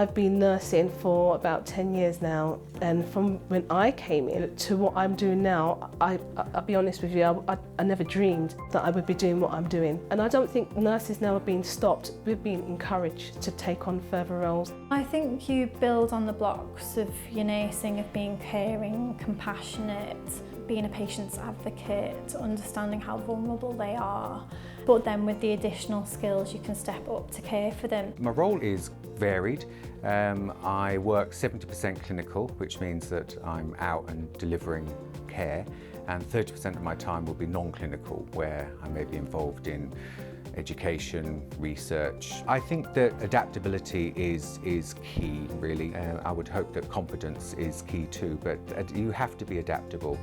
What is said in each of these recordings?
I've been nursing for about 10 years now, and from when I came in to what I'm doing now, I'll be honest with you, I never dreamed that I would be doing what I'm doing. And I don't think nurses now are being stopped, we're being encouraged to take on further roles. I think you build on the blocks of your nursing, of being caring, compassionate, being a patient's advocate, understanding how vulnerable they are. But then with the additional skills, you can step up to care for them. My role is varied. I work 70% clinical, which means that I'm out and delivering care, and 30% of my time will be non-clinical, where I may be involved in education, research. I think that adaptability is key, really. I would hope that competence is key too, but you have to be adaptable.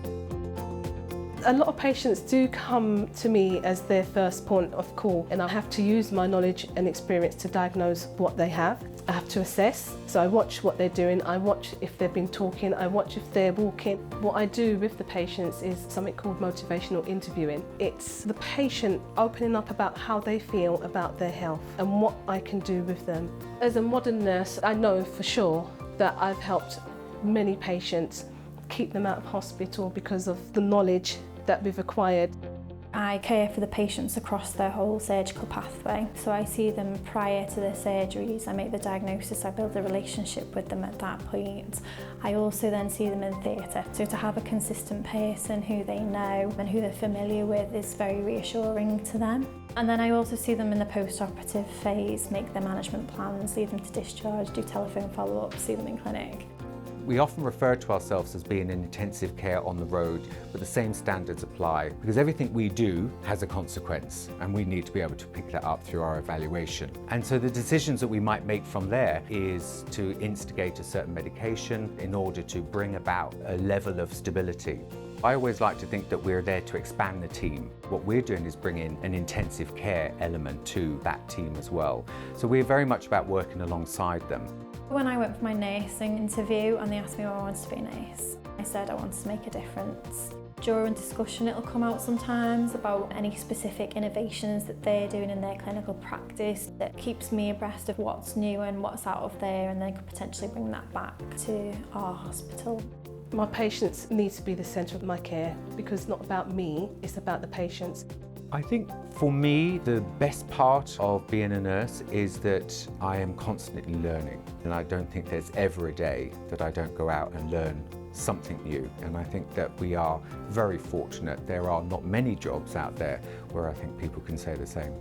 A lot of patients do come to me as their first point of call, and I have to use my knowledge and experience to diagnose what they have. I have to assess, so I watch what they're doing, I watch if they've been talking, I watch if they're walking. What I do with the patients is something called motivational interviewing. It's the patient opening up about how they feel about their health and what I can do with them. As a modern nurse, I know for sure that I've helped many patients keep them out of hospital because of the knowledge that we've acquired. I care for the patients across their whole surgical pathway. So I see them prior to their surgeries, I make the diagnosis, I build a relationship with them at that point. I also then see them in theatre. So to have a consistent person who they know and who they're familiar with is very reassuring to them. And then I also see them in the post-operative phase, make their management plans, lead them to discharge, do telephone follow-up, see them in clinic. We often refer to ourselves as being in intensive care on the road, but the same standards apply, because everything we do has a consequence, and we need to be able to pick that up through our evaluation. And so the decisions that we might make from there is to instigate a certain medication in order to bring about a level of stability. I always like to think that we're there to expand the team. What we're doing is bringing an intensive care element to that team as well. So we're very much about working alongside them. When I went for my nursing interview and they asked me why I wanted to be a nurse, I said I wanted to make a difference. During discussion it'll come out sometimes about any specific innovations that they're doing in their clinical practice that keeps me abreast of what's new and what's out of there, and then could potentially bring that back to our hospital. My patients need to be the centre of my care because it's not about me, it's about the patients. I think for me, the best part of being a nurse is that I am constantly learning. And I don't think there's ever a day that I don't go out and learn something new. And I think that we are very fortunate. There are not many jobs out there where I think people can say the same.